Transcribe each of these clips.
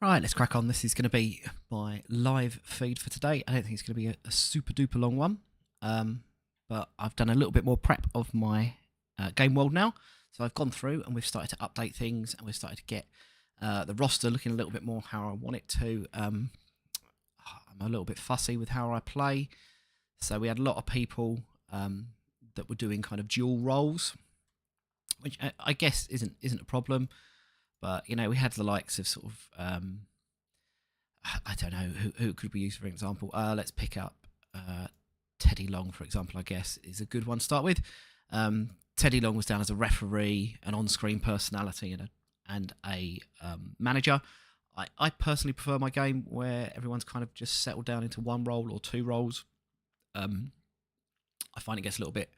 Right, let's crack on. This is going to be my live feed for today. I don't think it's going to be a super duper long one, but I've done a little bit more prep of my game world now. So I've gone through and we've started to update things, and we've started to get the roster looking a little bit more how I want it to. I'm a little bit fussy with how I play. So we had a lot of people that were doing kind of dual roles, which I guess isn't a problem. But, you know, we had the likes of sort of, I don't know, who could we use, for example? Let's pick up Teddy Long, for example, I guess, is a good one to start with. Teddy Long was down as a referee, an on-screen personality, and a manager. I personally prefer my game where everyone's kind of just settled down into one role or two roles. I find it gets a little bit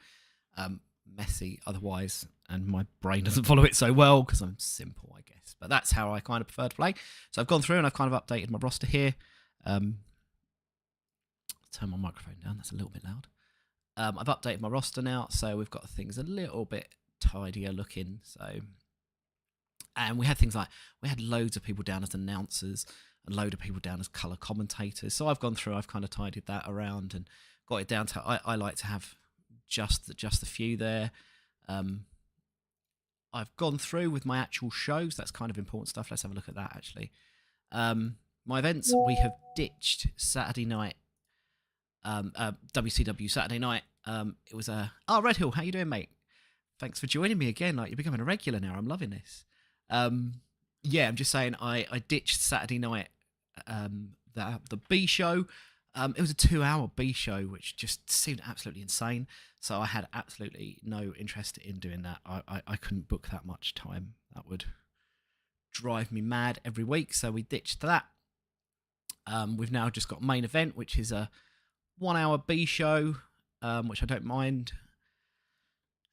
messy otherwise, and my brain doesn't follow it so well because I'm simple, I guess. But that's how I kind of prefer to play. So I've gone through and I've kind of updated my roster here. Turn my microphone down, that's a little bit loud. I've updated my roster now, so we've got things a little bit tidier looking. And we had things like, we had loads of people down as announcers and a load of people down as colour commentators. So I've gone through, I've kind of tidied that around and got it down to, I like to have just the few there. I've gone through with my actual shows. That's kind of important stuff. Let's have a look at that, actually. My events, we have ditched Saturday night, WCW Saturday night. It was Red Hill, how you doing, mate? Thanks for joining me again. Like, you're becoming a regular now. I'm loving this. Yeah, I'm just saying I ditched Saturday night, the B show. It was a 2-hour B show, which just seemed absolutely insane. So I had absolutely no interest in doing that. I couldn't book that much time. That would drive me mad every week. So we ditched that. We've now just got main event, which is a 1-hour B show, which I don't mind.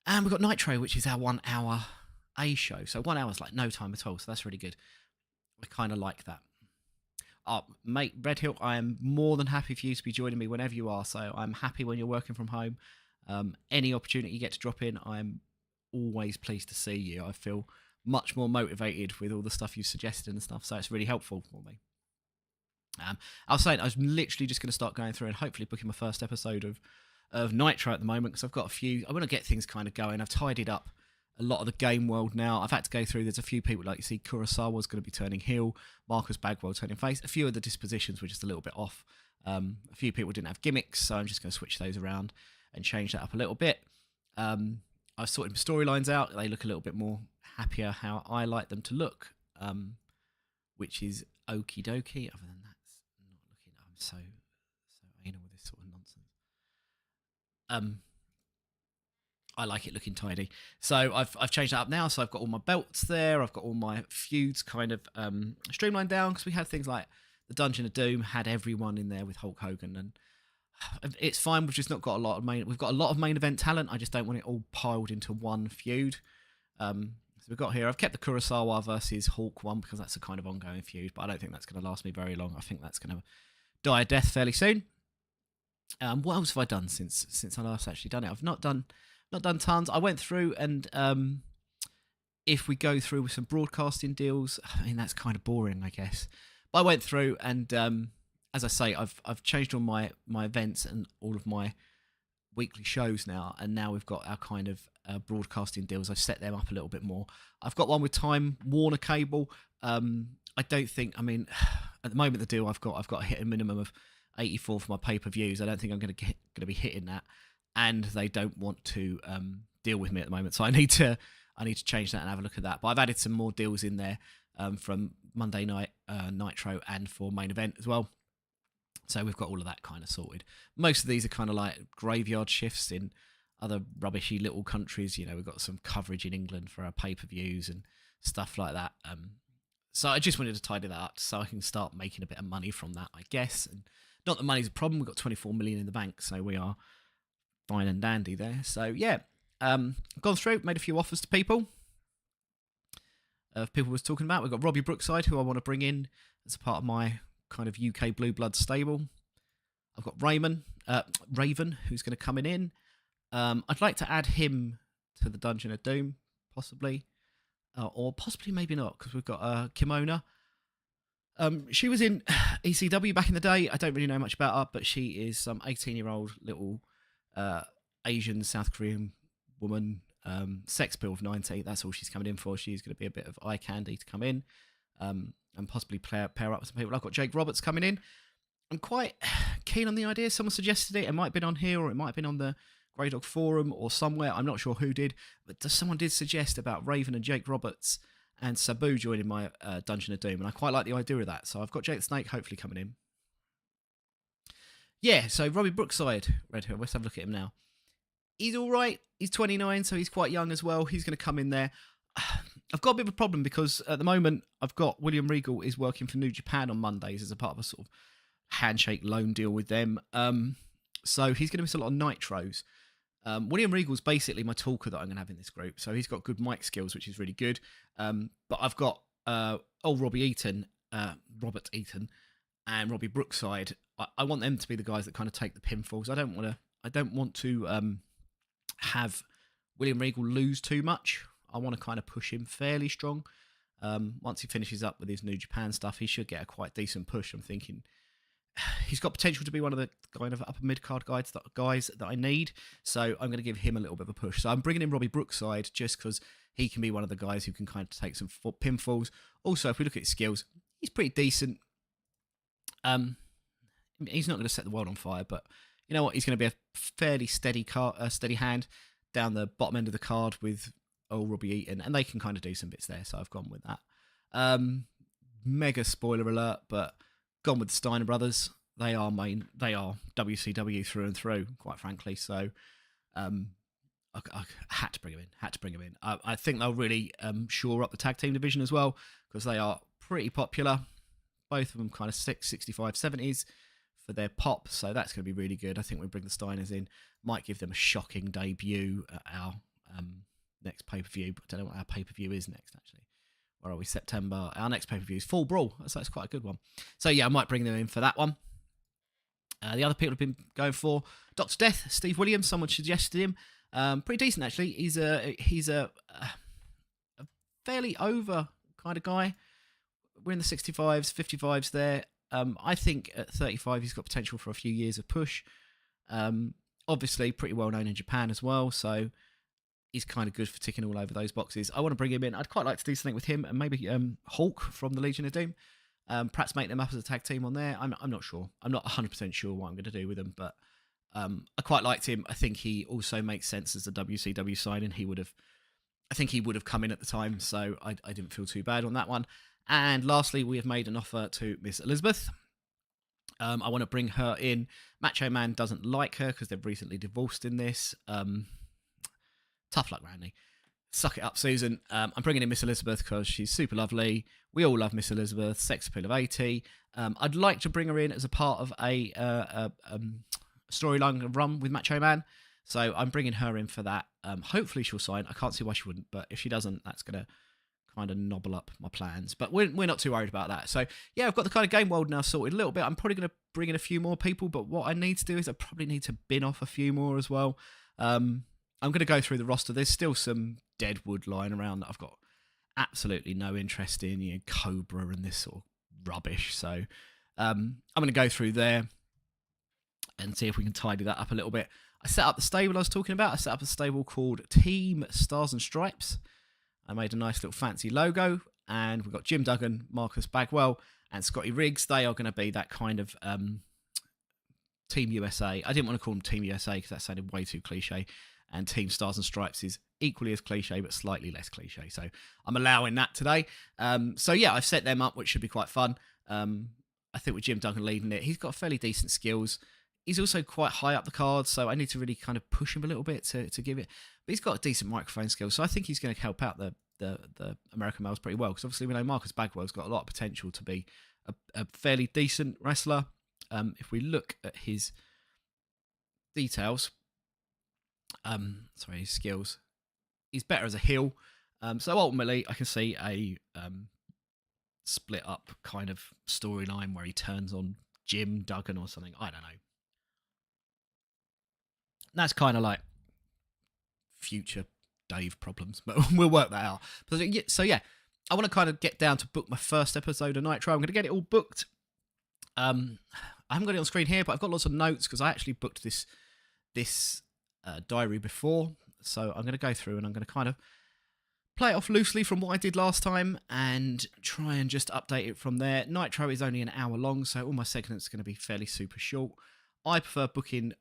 And we've got Nitro, which is our 1-hour A show. So 1 hour is like no time at all. So that's really good. I kind of like that. Mate, Red Hill, I am more than happy for you to be joining me whenever you are. So I'm happy when you're working from home. Any opportunity you get to drop in, I'm always pleased to see you. I feel much more motivated with all the stuff you've suggested and stuff. So it's really helpful for me. I was saying I was literally just going to start going through and hopefully booking my first episode of Nitro at the moment, because I've got a few. I want to get things kind of going. I've tidied up a lot of the game world now. I've had to go through. There's a few people, like you see, Kurosawa's going to be turning heel, Marcus Bagwell turning face. A few of the dispositions were just a little bit off. A few people didn't have gimmicks, so I'm just going to switch those around and change that up a little bit. I've sorted my storylines out. They look a little bit more happier how I like them to look, which is okie dokie. Other than that's not looking. I'm so anal with this sort of nonsense. I like it looking tidy. So I've changed that up now. So I've got all my belts there. I've got all my feuds kind of streamlined down, because we had things like the Dungeon of Doom had everyone in there with Hulk Hogan, and it's fine. We've just not got a lot of We've got a lot of main event talent. I just don't want it all piled into one feud. So we've got here. I've kept the Kurosawa versus Hulk one because that's a kind of ongoing feud, but I don't think that's going to last me very long. I think that's going to die a death fairly soon. What else have I done since I last actually done it? I've not done tons. I went through and if we go through with some broadcasting deals, I mean, that's kind of boring, I guess. But I went through and as I say, I've changed all my events and all of my weekly shows now, and now we've got our kind of broadcasting deals. I've set them up a little bit more. I've got one with Time Warner Cable. I don't think. I mean, at the moment the deal I've got to hit a minimum of 84 for my pay-per-views. I don't think I'm going to be hitting that, and they don't want to deal with me at the moment. So I need to change that and have a look at that. But I've added some more deals in there from Monday night Nitro and for main event as well. So we've got all of that kind of sorted. Most of these are kind of like graveyard shifts in other rubbishy little countries. You know, we've got some coverage in England for our pay-per-views and stuff like that. So I just wanted to tidy that up so I can start making a bit of money from that, I guess. And not that money's a problem. We've got 24 million in the bank, so we are fine and dandy there. So yeah, gone through, made a few offers to people. People was talking about. We've got Robbie Brookside, who I want to bring in as a part of my kind of UK Blue Blood stable. I've got Raven, who's going to come in. I'd like to add him to the Dungeon of Doom, possibly. Or possibly maybe not, because we've got Kimona. She was in ECW back in the day. I don't really know much about her, but she is some 18-year-old little Asian, South Korean woman, sex appeal of 90. That's all she's coming in for. She's going to be a bit of eye candy to come in and possibly pair up with some people. I've got Jake Roberts coming in. I'm quite keen on the idea. Someone suggested it. It might have been on here, or it might have been on the Grey Dog Forum or somewhere. I'm not sure who did, but someone did suggest about Raven and Jake Roberts and Sabu joining my Dungeon of Doom, and I quite like the idea of that. So I've got Jake the Snake hopefully coming in. Yeah, so Robbie Brookside, Red Hill, let's have a look at him now. He's all right. He's 29, so he's quite young as well. He's going to come in there. I've got a bit of a problem because at the moment I've got William Regal is working for New Japan on Mondays as a part of a sort of handshake loan deal with them. So he's going to miss a lot of nitros. William Regal's basically my talker that I'm going to have in this group. So he's got good mic skills, which is really good. But I've got Robert Eaton, and Robbie Brookside. I want them to be the guys that kind of take the pinfalls. I don't want to have William Regal lose too much. I want to kind of push him fairly strong. Once he finishes up with his New Japan stuff, he should get a quite decent push. I'm thinking he's got potential to be one of the kind of upper mid-card guys that I need. So I'm going to give him a little bit of a push. So I'm bringing in Robbie Brookside just because he can be one of the guys who can kind of take some pinfalls. Also, if we look at his skills, he's pretty decent. He's not going to set the world on fire, but you know what? He's going to be a fairly steady hand down the bottom end of the card with Robbie Eaton, and they can kind of do some bits there. So I've gone with that. Mega spoiler alert, but gone with the Steiner brothers. They are WCW through and through, quite frankly. So I had to bring them in. I think they'll really shore up the tag team division as well, because they are pretty popular. Both of them kind of 65, 70s for their pop. So that's going to be really good. I think we bring the Steiners in. Might give them a shocking debut at our next pay-per-view. But I don't know what our pay-per-view is next, actually. Where are we? September. Our next pay-per-view is Full Brawl. So that's quite a good one. So yeah, I might bring them in for that one. The other people have been going for Dr. Death, Steve Williams. Someone suggested him. Pretty decent, actually. He's a fairly over kind of guy. We're in the 65s, 55s there. I think at 35 he's got potential for a few years of push. Obviously pretty well known in Japan as well, so he's kind of good for ticking all over those boxes. I want to bring him in. I'd quite like to do something with him and maybe Hulk from the Legion of Doom. Perhaps make them up as a tag team on there. I'm not sure. I'm not 100% sure what I'm going to do with them, but I quite liked him. I think he also makes sense as a WCW signing. I think he would have come in at the time, so I didn't feel too bad on that one. And lastly, we have made an offer to Miss Elizabeth. I want to bring her in. Macho Man doesn't like her because they've recently divorced in this. Tough luck, Randy. Suck it up, Susan. I'm bringing in Miss Elizabeth because she's super lovely. We all love Miss Elizabeth. Sex appeal of 80. I'd like to bring her in as a part of a storyline run with Macho Man. So I'm bringing her in for that. Hopefully she'll sign. I can't see why she wouldn't, but if she doesn't, that's going to kind of nobble up my plans. But we're not too worried about that. So yeah, I've got the kind of game world now sorted a little bit. I'm probably going to bring in a few more people, but what I need to do is I probably need to bin off a few more as well. I'm going to go through the roster. There's still some deadwood lying around that I've got absolutely no interest in, you know, Cobra and this sort of rubbish. So I'm going to go through there and see if we can tidy that up a little bit. I set up the stable I was talking about. I set up a stable called Team Stars and Stripes. I made a nice little fancy logo, and we've got Jim Duggan, Marcus Bagwell, and Scotty Riggs. They are going to be that kind of Team USA. I didn't want to call them Team USA because that sounded way too cliche. And Team Stars and Stripes is equally as cliche, but slightly less cliche. So I'm allowing that today. So yeah, I've set them up, which should be quite fun. I think with Jim Duggan leading it, he's got fairly decent skills. He's also quite high up the card, so I need to really kind of push him a little bit to give it. But he's got decent microphone skills, so I think he's going to help out the American males pretty well. Because obviously we know Marcus Bagwell's got a lot of potential to be a fairly decent wrestler. If we look at his details, his skills, he's better as a heel. So ultimately, I can see a split up kind of storyline where he turns on Jim Duggan or something. I don't know. That's kind of like future Dave problems, but we'll work that out. So yeah, I want to kind of get down to book my first episode of Nitro. I'm going to get it all booked. I haven't got it on screen here, but I've got lots of notes because I actually booked this diary before. So I'm going to go through and I'm going to kind of play it off loosely from what I did last time and try and just update it from there. Nitro is only an hour long, so all my segments are going to be fairly super short. I prefer booking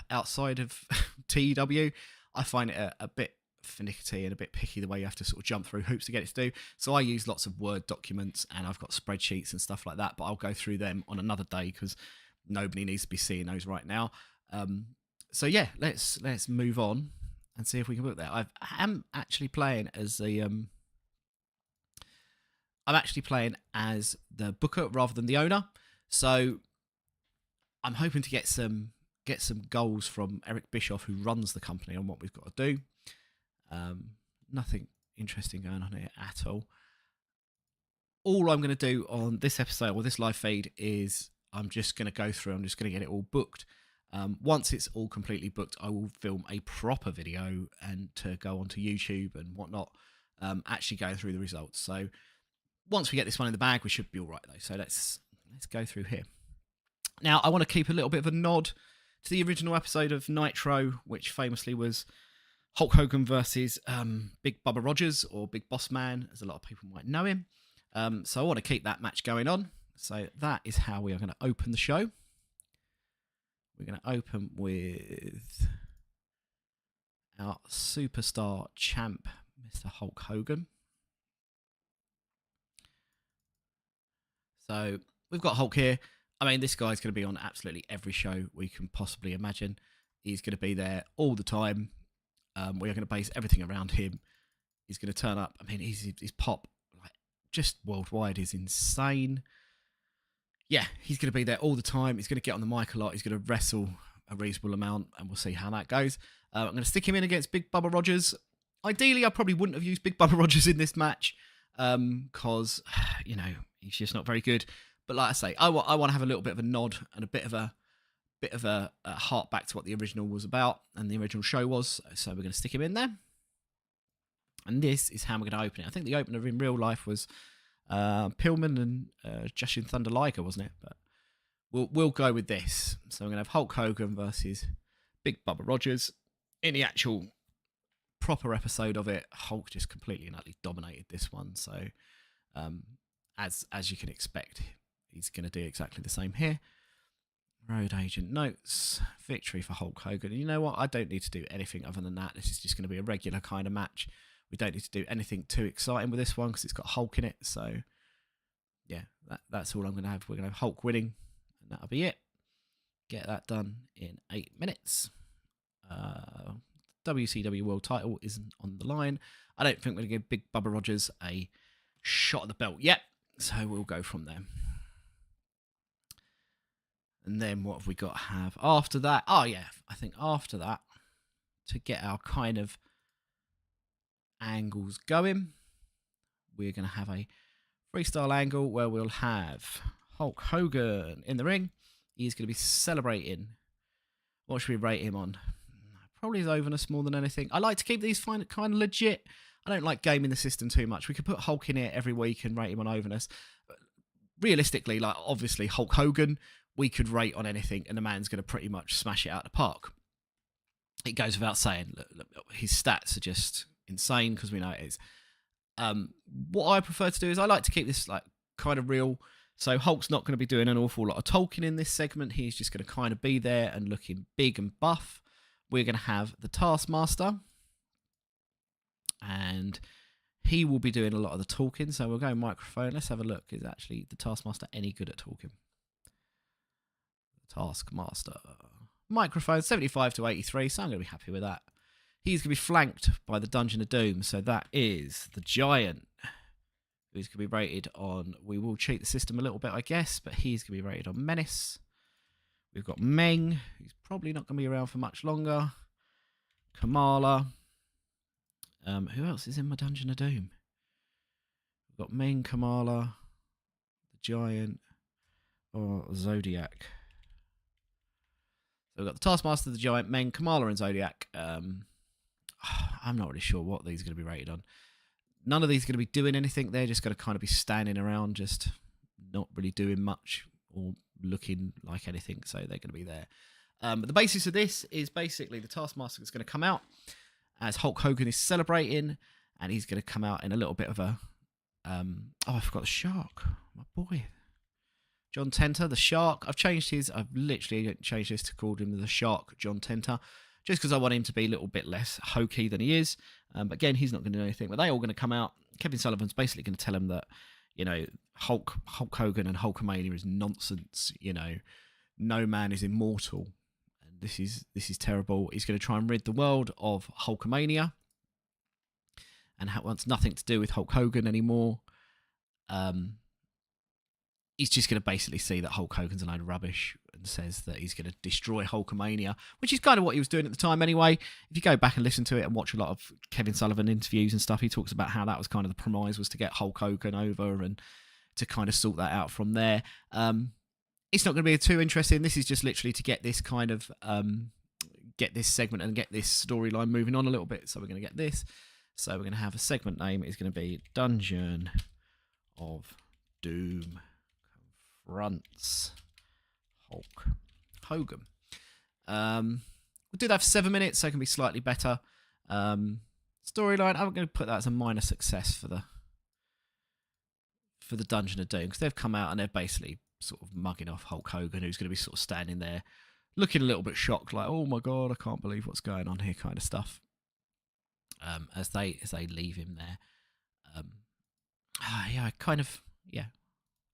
outside of TEW. I find it a bit finicky and a bit picky the way you have to sort of jump through hoops to get it to do. So I use lots of Word documents and I've got spreadsheets and stuff like that, but I'll go through them on another day because nobody needs to be seeing those right now. So yeah, let's move on and see if we can book that. I am actually playing as I'm actually playing as the booker rather than the owner. So I'm hoping to get some goals from Eric Bischoff, who runs the company, on what we've got to do. Nothing interesting going on here at all. All I'm going to do on this episode or this live feed is I'm just going to go through. I'm just going to get it all booked. Once it's all completely booked, I will film a proper video and to go onto YouTube and whatnot, actually going through the results. So once we get this one in the bag, we should be all right though. So let's go through here. Now, I want to keep a little bit of a nod to the original episode of Nitro, which famously was Hulk Hogan versus Big Bubba Rogers, or Big Boss Man, as a lot of people might know him. So I want to keep that match going on. So that is how we are going to open the show. We're going to open with our superstar champ, Mr. Hulk Hogan. So we've got Hulk here. I mean, this guy's going to be on absolutely every show we can possibly imagine. He's going to be there all the time. We are going to base everything around him. He's going to turn up. I mean, his pop, like, just worldwide, is insane. Yeah, he's going to be there all the time. He's going to get on the mic a lot. He's going to wrestle a reasonable amount, and we'll see how that goes. I'm going to stick him in against Big Bubba Rogers. Ideally, I probably wouldn't have used Big Bubba Rogers in this match because, he's just not very good. But like I say, I want to have a little bit of a nod and a bit of a heart back to what the original was about and the original show was. So we're going to stick him in there. And this is how we're going to open it. I think the opener in real life was Pillman and Jushin Thunder Liger, wasn't it? But we'll go with this. So we're going to have Hulk Hogan versus Big Bubba Rogers. In the actual proper episode of it, Hulk just completely and utterly dominated this one. So as you can expect, he's going to do exactly the same here. Road Agent notes, victory for Hulk Hogan. And you know what? I don't need to do anything other than that. This is just going to be a regular kind of match. We don't need to do anything too exciting with this one because it's got Hulk in it. So, yeah, that's all I'm going to have. We're going to have Hulk winning, and that'll be it. Get that done in 8 minutes. WCW World title isn't on the line. I don't think we're going to give Big Bubba Rogers a shot at the belt yet. So we'll go from there. And then what have we got to have after that? Oh, yeah, I think after that, to get our kind of angles going, we're going to have a freestyle angle where we'll have Hulk Hogan in the ring. He's going to be celebrating. What should we rate him on? Probably his overness more than anything. I like to keep these kind of legit. I don't like gaming the system too much. We could put Hulk in here every week and rate him on overness. Realistically, like obviously Hulk Hogan we could rate on anything, and the man's going to pretty much smash it out of the park. It goes without saying, look, his stats are just insane because we know it is. What I prefer to do is I like to keep this like kind of real. So Hulk's not going to be doing an awful lot of talking in this segment. He's just going to kind of be there and looking big and buff. We're going to have the Taskmaster, and he will be doing a lot of the talking. So we'll go microphone. Let's have a look. Is actually the Taskmaster any good at talking? Taskmaster. Microphone 75 to 83, so I'm going to be happy with that. He's going to be flanked by the Dungeon of Doom, so that is the Giant, who's going to be rated on, we will cheat the system a little bit, I guess, but he's going to be rated on Menace. We've got Meng, who's probably not going to be around for much longer. Kamala. Who else is in my Dungeon of Doom? We've got Meng, Kamala, the Giant, or Zodiac. So we've got the Taskmaster, the Giant, Meng, Kamala, and Zodiac. I'm not really sure what these are going to be rated on. None of these are going to be doing anything. They're just going to kind of be standing around, just not really doing much or looking like anything. So they're going to be there. But the basis of this is basically the Taskmaster is going to come out as Hulk Hogan is celebrating, and he's going to come out in a little bit of a... I forgot the Shark. My boy. John Tenter, the Shark. I've literally changed this to call him the Shark, John Tenter, just because I want him to be a little bit less hokey than he is. But again, he's not going to do anything. But they all going to come out. Kevin Sullivan's basically going to tell him that, you know, Hulk Hogan and Hulkamania is nonsense. You know, no man is immortal. And this is terrible. He's going to try and rid the world of Hulkamania, and wants nothing to do with Hulk Hogan anymore. He's just going to basically see that Hulk Hogan's a load of rubbish and says that he's going to destroy Hulkamania, which is kind of what he was doing at the time anyway. If you go back and listen to it and watch a lot of Kevin Sullivan interviews and stuff, he talks about how that was kind of the premise, was to get Hulk Hogan over and to kind of sort that out from there. It's not going to be too interesting. This is just literally to get this kind of, get this segment and get this storyline moving on a little bit. So we're going to get this. So we're going to have a segment name. It's going to be Dungeon of Doom Confronts Hulk Hogan. We'll do that for 7 minutes, so it can be slightly better. Storyline, I'm going to put that as a minor success for the Dungeon of Doom, because they've come out and they're basically sort of mugging off Hulk Hogan, who's going to be sort of standing there looking a little bit shocked, like, oh my god, I can't believe what's going on here, kind of stuff. As they leave him there.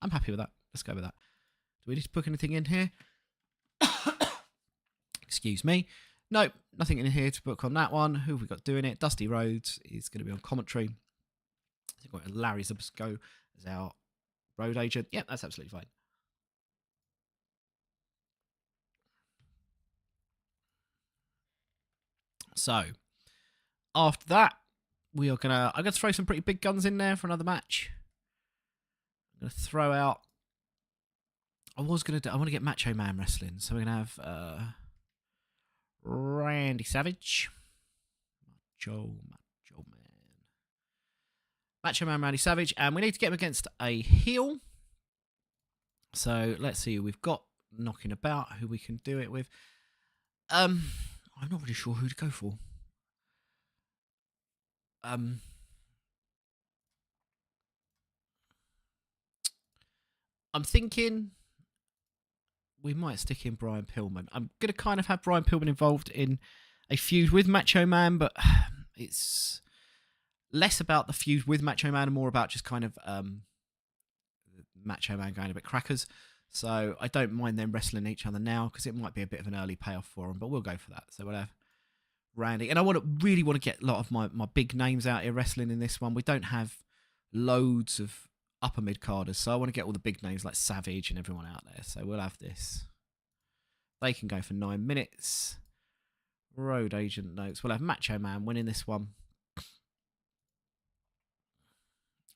I'm happy with that. Let's go with that. Do we need to book anything in here? Excuse me. No, nothing in here to book on that one. Who have we got doing it? Dusty Rhodes is going to be on commentary. I think we've got Larry Zbysko as our road agent. Yep, that's absolutely fine. So, after that, I'm going to throw some pretty big guns in there for another match. I'm going to throw out... I want to get Macho Man wrestling. So we're going to have Randy Savage. Macho Man Randy Savage. And we need to get him against a heel. So let's see who we've got knocking about, who we can do it with. I'm not really sure who to go for. I'm thinking we might stick in Brian Pillman. I'm going to kind of have Brian Pillman involved in a feud with Macho Man, but it's less about the feud with Macho Man and more about just kind of Macho Man going a bit crackers. So I don't mind them wrestling each other now, because it might be a bit of an early payoff for them, but we'll go for that. So we'll have Randy. And I really want to get a lot of my big names out here wrestling in this one. We don't have loads of upper mid-carders, so I want to get all the big names like Savage and everyone out there. So we'll have this. They can go for 9 minutes. Road agent notes. We'll have Macho Man winning this one.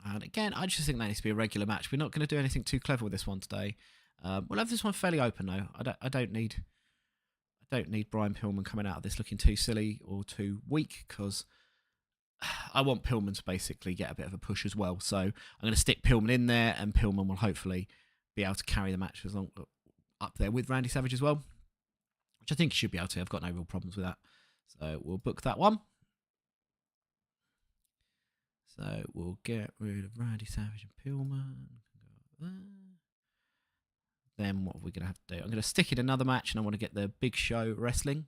And again, I just think that needs to be a regular match. We're not going to do anything too clever with this one today. We'll have this one fairly open though. I don't need Brian Pillman coming out of this looking too silly or too weak, because I want Pillman to basically get a bit of a push as well. So I'm going to stick Pillman in there, and Pillman will hopefully be able to carry the match as long up there with Randy Savage as well, which I think he should be able to. I've got no real problems with that. So we'll book that one. So we'll get rid of Randy Savage and Pillman. Then what are we going to have to do? I'm going to stick in another match, and I want to get the Big Show wrestling.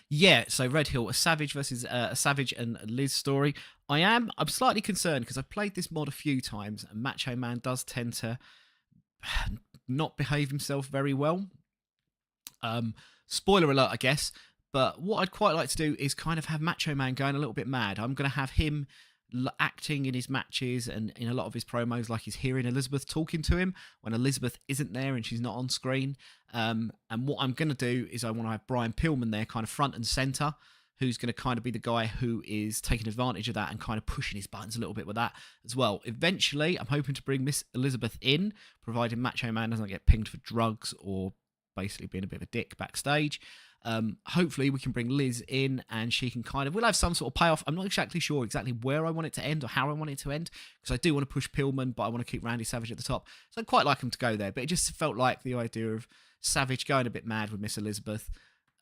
Yeah, so Red Hill, a Savage versus a Savage and Liz story. I'm slightly concerned because I've played this mod a few times, and Macho Man does tend to not behave himself very well. Spoiler alert, I guess. But what I'd quite like to do is kind of have Macho Man going a little bit mad. I'm going to have him acting in his matches and in a lot of his promos like he's hearing Elizabeth talking to him when Elizabeth isn't there and she's not on screen. And what I'm going to do is I want to have Brian Pillman there kind of front and centre, who's going to kind of be the guy who is taking advantage of that and kind of pushing his buttons a little bit with that as well. Eventually, I'm hoping to bring Miss Elizabeth in, providing Macho Man doesn't get pinged for drugs or basically being a bit of a dick backstage. Hopefully we can bring Liz in and she can we'll have some sort of payoff. I'm not exactly sure exactly where I want it to end or how I want it to end, because I do want to push Pillman, but I want to keep Randy Savage at the top. So I'd quite like him to go there, but it just felt like the idea of Savage going a bit mad with Miss Elizabeth.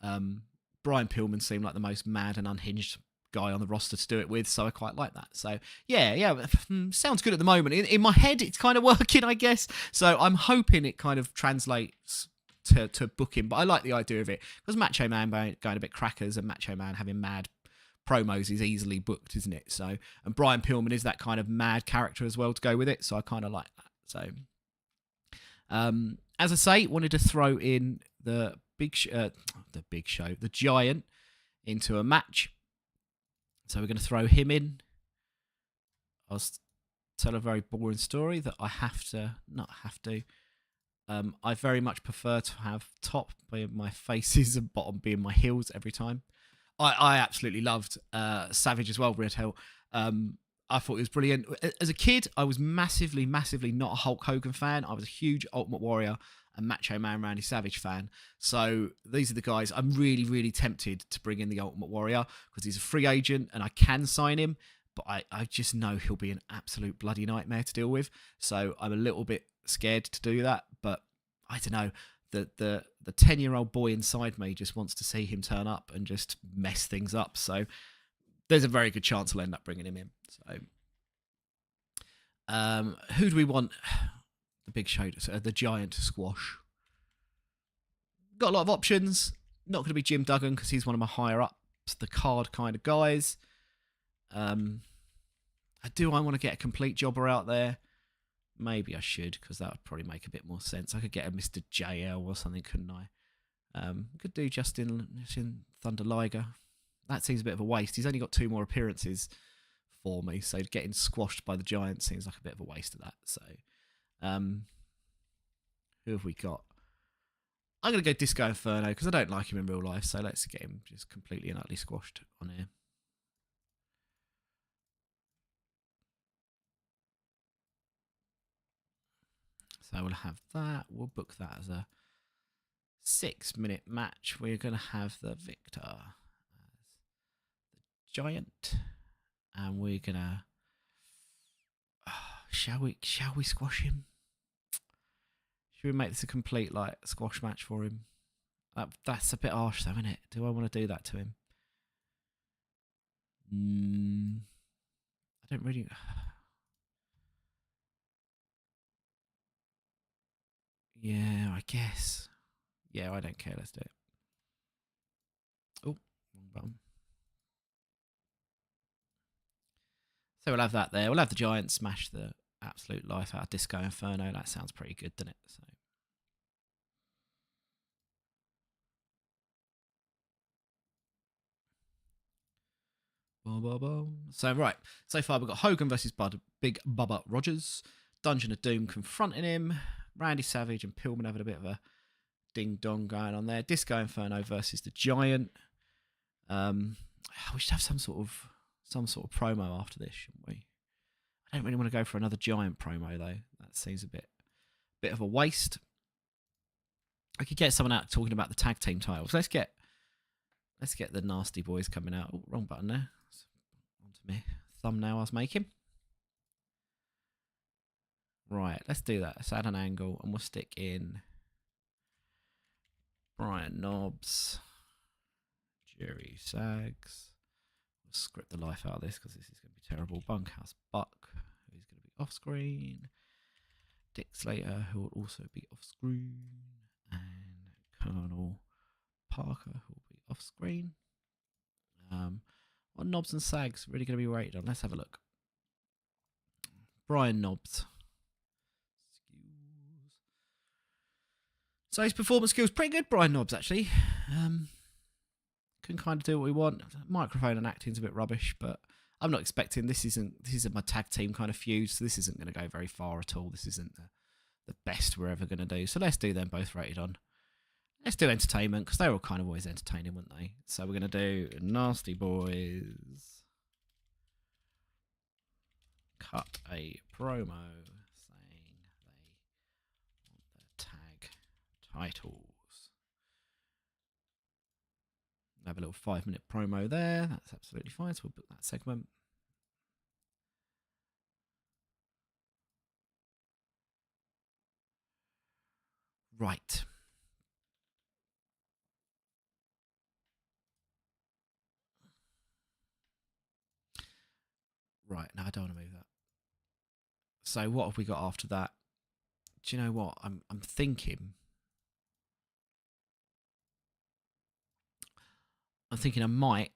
Brian Pillman seemed like the most mad and unhinged guy on the roster to do it with, so I quite like that. So yeah, sounds good at the moment. In my head, it's kind of working, I guess. So I'm hoping it kind of translates to book him, but I like the idea of it because Macho Man going a bit crackers and Macho Man having mad promos is easily booked, isn't it? So, and Brian Pillman is that kind of mad character as well to go with it, so I kind of like that. So, as I say, wanted to throw in the Giant into a match, so we're going to throw him in. I'll tell a very boring story that I very much prefer to have top being my faces and bottom being my heels every time. I absolutely loved Savage as well, Red Hill. I thought it was brilliant. As a kid, I was massively not a Hulk Hogan fan. I was a huge Ultimate Warrior and Macho Man Randy Savage fan. So these are the guys I'm really tempted to bring in the Ultimate Warrior because he's a free agent and I can sign him, but I just know he'll be an absolute bloody nightmare to deal with. So I'm a little bit scared to do that, but I don't know. The 10-year-old boy inside me just wants to see him turn up and just mess things up. So there's a very good chance I'll end up bringing him in. So who do we want? The Big Show, the Giant to squash. Got a lot of options. Not going to be Jim Duggan because he's one of my higher ups, the card kind of guys. I want to get a complete jobber out there. Maybe I should, because that would probably make a bit more sense. I could get a Mr. JL or something, couldn't I? Could do Justin Thunder Liger. That seems a bit of a waste. He's only got 2 more appearances for me, so getting squashed by the Giant seems like a bit of a waste of that. So, who have we got? I'm going to go Disco Inferno, because I don't like him in real life, so let's get him just completely and utterly squashed on here. So we'll have that. We'll book that as a 6-minute match. We're going to have the victor as the Giant, and we're going to. Shall we squash him? Should we make this a complete squash match for him? That's a bit harsh, though, isn't it? Do I want to do that to him? I don't really. Yeah, I guess. Yeah, I don't care. Let's do it. Oh, wrong button. So we'll have that there. We'll have the Giant smash the absolute life out of Disco Inferno. That sounds pretty good, doesn't it? So right. So far we've got Hogan versus Big Bubba Rogers. Dungeon of Doom confronting him. Randy Savage and Pillman having a bit of a ding-dong going on there. Disco Inferno versus the Giant. We should have some sort of promo after this, shouldn't we? I don't really want to go for another Giant promo though. That seems a bit of a waste. I could get someone out talking about the tag team titles. Let's get the Nasty Boys coming out. Oh, wrong button there. Onto me thumbnail I was making. Right, let's do that. Let's add an angle, and we'll stick in Brian Knobs, Jerry Sags. We'll script the life out of this because this is going to be terrible. Bunkhouse Buck, who's going to be off screen. Dick Slater, who will also be off screen. And Colonel Parker, who will be off screen. What Knobs and Sags really going to be rated on? Let's have a look. Brian Knobs. So his performance skills pretty good, Brian Knobs, actually. Can kind of do what we want. Microphone and acting's a bit rubbish, but I'm not expecting this isn't my tag team kind of feud, so this isn't going to go very far at all. This isn't the best we're ever going to do. So let's do them both rated on. Let's do entertainment, because they're all kind of always entertaining, weren't they? So we're going to do Nasty Boys. Cut a promo saying they want their tag titles. Have a little 5-minute promo there. That's absolutely fine. So we'll book that segment. Right. Right. Now I don't want to move that. So what have we got after that? Do you know what? I'm thinking. I might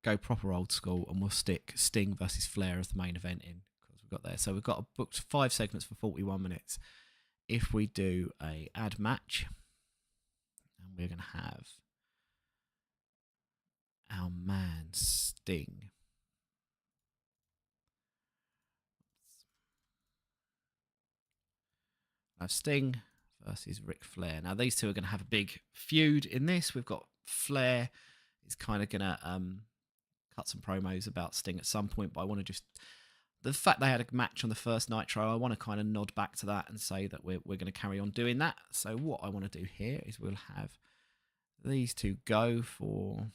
go proper old school, and we'll stick Sting versus Flair as the main event in, because we've got there. So we've got booked 5 segments for 41 minutes. If we do a ad match, and we're going to have our man Sting. Sting versus Ric Flair. Now these two are going to have a big feud in this. We've got Flair is kind of going to cut some promos about Sting at some point, but I want to just... The fact they had a match on the first Nitro, I want to kind of nod back to that and say that we're going to carry on doing that. So what I want to do here is we'll have these two go for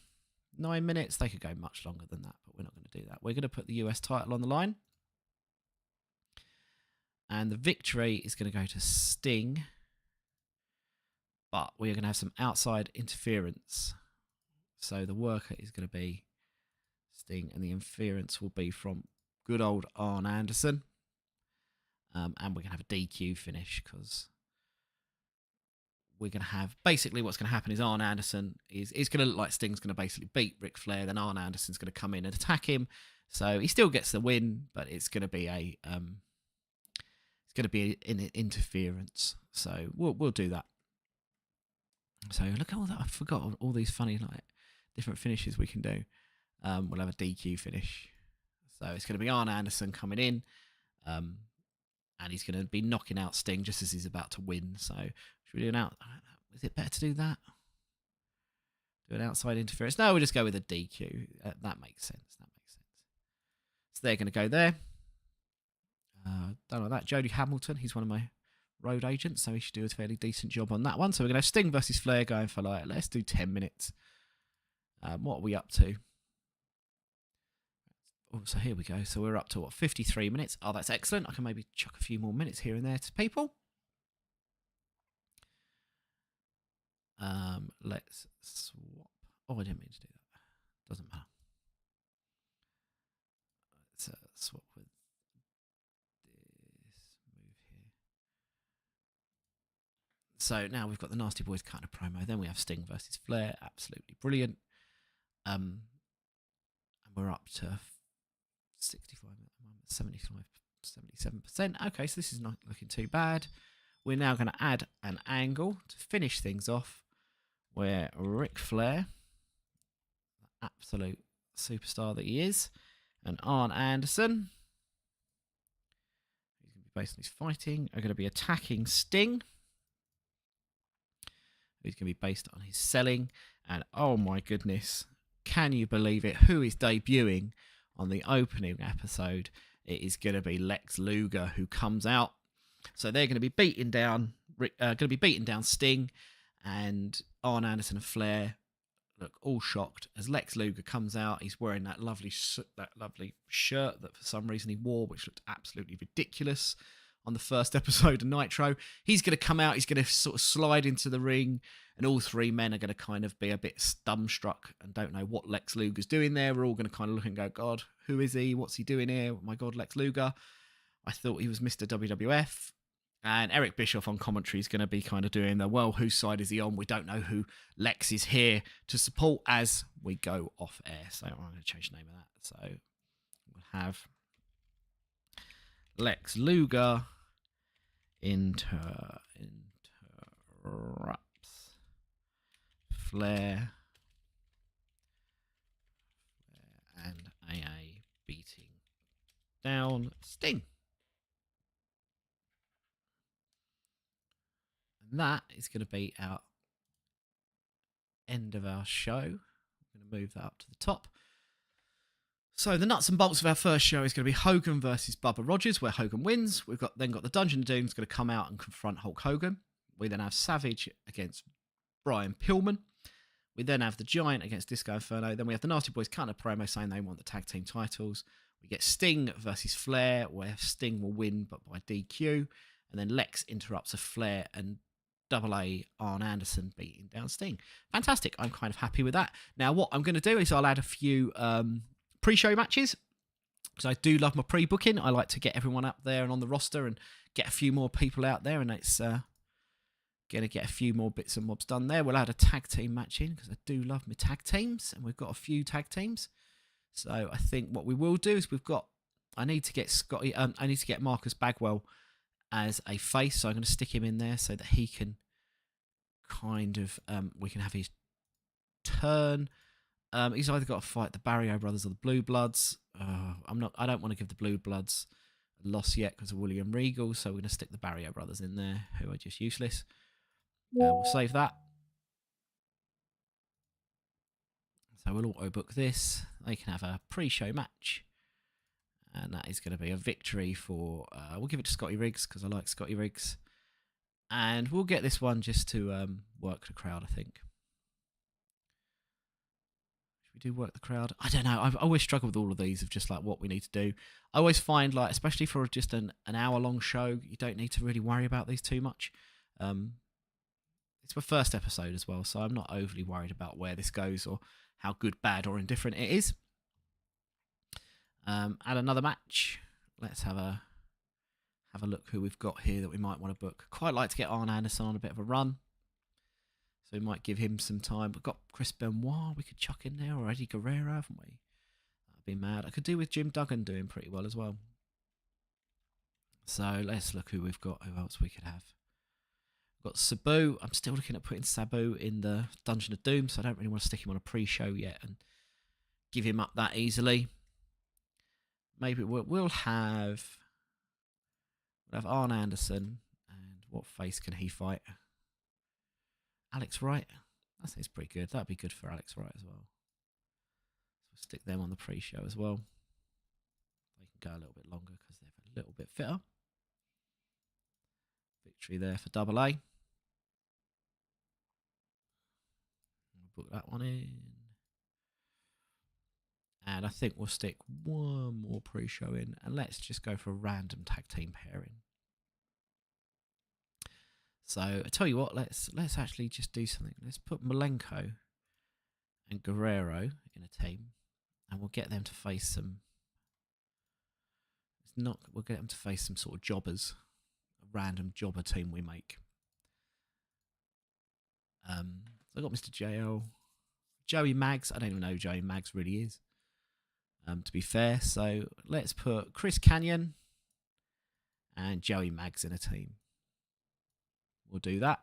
9 minutes. They could go much longer than that, but we're not going to do that. We're going to put the US title on the line. And the victory is going to go to Sting. But we're going to have some outside interference. So the worker is going to be Sting, and the interference will be from good old Arn Anderson. And we're going to have a DQ finish, because we're going to have... Basically what's going to happen is Arn Anderson is going to look like Sting's going to basically beat Ric Flair. Then Arn Anderson's going to come in and attack him. So he still gets the win, but it's going to be a... going to be an interference, so we'll do that. So look at all that. I forgot all these funny different finishes we can do. We'll have a DQ finish, so it's going to be Arn Anderson coming in, and he's going to be knocking out Sting just as he's about to win. So should we do an out? Is it better to do that? Do an outside interference? No, we'll just go with a DQ. That makes sense. So they're going to go there. Don't like that. Jody Hamilton, he's one of my road agents, so he should do a fairly decent job on that one. So we're going to have Sting versus Flair going for let's do 10 minutes. What are we up to? Oh, so here we go. So we're up to 53 minutes. Oh, that's excellent. I can maybe chuck a few more minutes here and there to people. Let's swap. Oh, I didn't mean to do that. Doesn't matter. Let's swap with So now we've got the Nasty Boys kind of promo. Then we have Sting versus Flair. Absolutely brilliant. And we're up to 65, 75, 77%. Okay, so this is not looking too bad. We're now going to add an angle to finish things off where Ric Flair, the absolute superstar that he is, and Arn Anderson, who's going to be based on his fighting, are going to be attacking Sting, who's going to be based on his selling. And oh my goodness, can you believe it? Who is debuting on the opening episode? It is going to be Lex Luger, who comes out. So they're going to be beating down Sting, and Arn Anderson and Flair look all shocked as Lex Luger comes out. He's wearing that lovely shirt that for some reason he wore, which looked absolutely ridiculous on the first episode of Nitro. He's going to come out, he's going to sort of slide into the ring, and all three men are going to kind of be a bit dumbstruck and don't know what Lex Luger's doing there. We're all going to kind of look and go, God, who is he? What's he doing here? Oh my God, Lex Luger. I thought he was Mr. WWF. And Eric Bischoff on commentary is going to be kind of doing the, well, whose side is he on? We don't know who Lex is here to support as we go off air. So I'm going to change the name of that. So we'll have Lex Luger interrupts Flair and AA beating down Sting. And that is going to be our end of our show. I'm going to move that up to the top. So the nuts and bolts of our first show is going to be Hogan versus Bubba Rogers, where Hogan wins. We've then got the Dungeon of Doom is going to come out and confront Hulk Hogan. We then have Savage against Brian Pillman. We then have the Giant against Disco Inferno. Then we have the Nasty Boys cutting a promo saying they want the tag team titles. We get Sting versus Flair, where Sting will win, but by DQ. And then Lex interrupts a Flair and AA Arn Anderson beating down Sting. Fantastic. I'm kind of happy with that. Now, what I'm going to do is I'll add a few pre-show matches, because I do love my pre-booking. I like to get everyone up there and on the roster and get a few more people out there, and it's going to get a few more bits and mobs done there. We'll add a tag team match in, because I do love my tag teams, and we've got a few tag teams. So I think what we will do is I need to get Marcus Bagwell as a face, so I'm going to stick him in there so that he can kind of we can have his turn. He's either got to fight the Barrio Brothers or the Blue Bloods. I don't want to give the Blue Bloods a loss yet because of William Regal, so we're going to stick the Barrio Brothers in there, who are just useless. We'll save that. So we'll auto book this. They can have a pre-show match, and that is going to be a victory for. We'll give it to Scotty Riggs because I like Scotty Riggs, and we'll get this one just to work the crowd, I think. We do work the crowd. I don't know. I've always struggled with all of these of just like what we need to do. I always find, like, especially for just an hour-long show, you don't need to really worry about these too much. It's my first episode as well, so I'm not overly worried about where this goes or how good, bad, or indifferent it is. Add another match. Let's have a look who we've got here that we might want to book. Quite like to get Arn Anderson on a bit of a run. So we might give him some time. We've got Chris Benoit we could chuck in there, or Eddie Guerrero, haven't we? That'd be mad. I could do with Jim Duggan doing pretty well as well. So let's look who we've got, who else we could have. We've got Sabu. I'm still looking at putting Sabu in the Dungeon of Doom, so I don't really want to stick him on a pre-show yet and give him up that easily. Maybe we'll have Arn Anderson, and what face can he fight? Alex Wright. That seems pretty good. That'd be good for Alex Wright as well. So we'll stick them on the pre-show as well. They can go a little bit longer because they're a little bit fitter. Victory there for AA. We'll book that one in. And I think we'll stick one more pre-show in, and let's just go for a random tag team pairing. So I tell you what, let's actually just do something. Let's put Malenko and Guerrero in a team, and we'll get them to face some. We'll get them to face some sort of jobbers, a random jobber team we make. So I got Mr. JL, Joey Maggs. I don't even know who Joey Maggs really is. To be fair, so let's put Chris Kanyon and Joey Maggs in a team. We'll do that.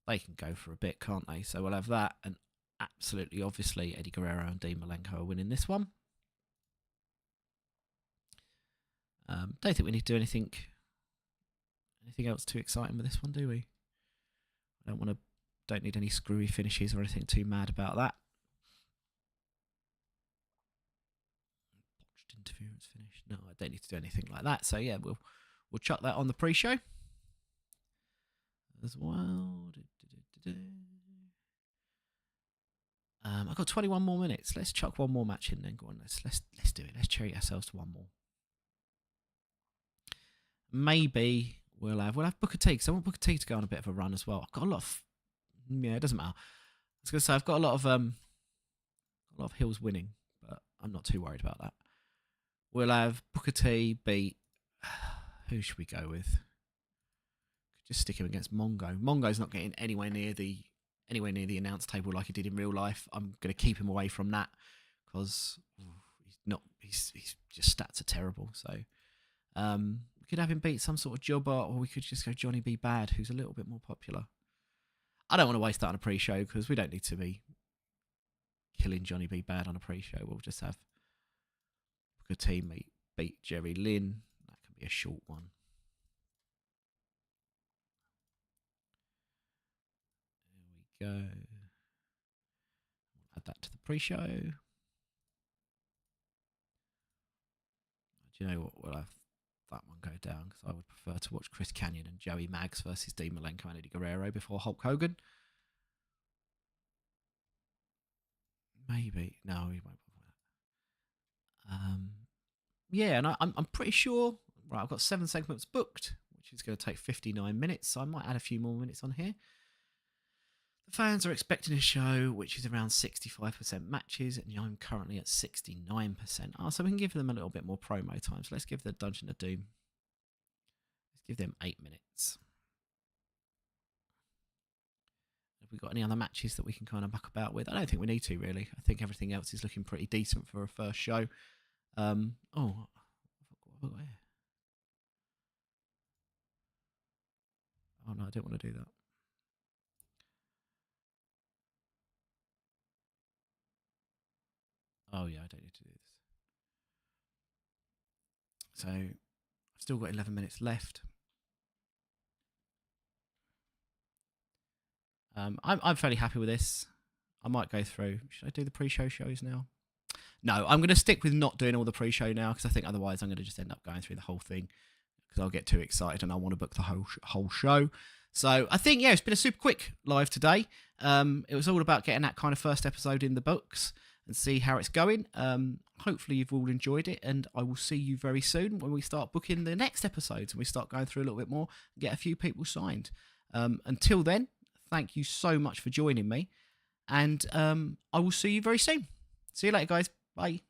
They can go for a bit, can't they? So we'll have that, and absolutely, obviously, Eddie Guerrero and Dean Malenko are winning this one. Don't think we need to do anything else too exciting with this one, do we? Don't need any screwy finishes or anything too mad about that. Botched interference finish. No, I don't need to do anything like that. So yeah, we'll chuck that on the pre-show as well. I've got 21 more minutes. Let's chuck one more match in then. Go on, let's do it. Let's treat ourselves to one more. maybe we'll have Booker T, because I want Booker T to go on a bit of a run as well. I've got a lot of it doesn't matter. I was gonna say I've got a lot of heels winning, but I'm not too worried about that. We'll have Booker T beat who should we go with? Just stick him against Mongo. Mongo's not getting anywhere near the announce table like he did in real life. I'm going to keep him away from that because his just stats are terrible. So we could have him beat some sort of jobber, or we could just go Johnny B. Bad, who's a little bit more popular. I don't want to waste that on a pre-show because we don't need to be killing Johnny B. Bad on a pre-show. We'll just have a good team beat Jerry Lynn. That can be a short one. There we go. Add that to the pre-show. Do you know what? We'll have that one go down because I would prefer to watch Chris Kanyon and Joey Maggs versus Dean Malenko and Eddie Guerrero before Hulk Hogan. Maybe. No, we won't bother that. Yeah, and I'm pretty sure. Right, I've got 7 segments booked, which is going to take 59 minutes. So I might add a few more minutes on here. The fans are expecting a show which is around 65% matches, and I'm currently at 69%. So we can give them a little bit more promo time. So let's give the Dungeon of Doom. Let's give them 8 minutes. Have we got any other matches that we can kind of muck about with? I don't think we need to, really. I think everything else is looking pretty decent for a first show. What have I got here? Oh no, I don't want to do that. Oh yeah, I don't need to do this. So I've still got 11 minutes left. I'm fairly happy with this. I might go through. Should I do the pre-show shows now? No, I'm going to stick with not doing all the pre-show now because I think otherwise I'm going to just end up going through the whole thing because I'll get too excited and I want to book the whole show. So I think, yeah, it's been a super quick live today. It was all about getting that kind of first episode in the books and see how it's going. Hopefully you've all enjoyed it, and I will see you very soon when we start booking the next episodes and we start going through a little bit more and get a few people signed. Until then, thank you so much for joining me, and I will see you very soon. See you later, guys. Bye.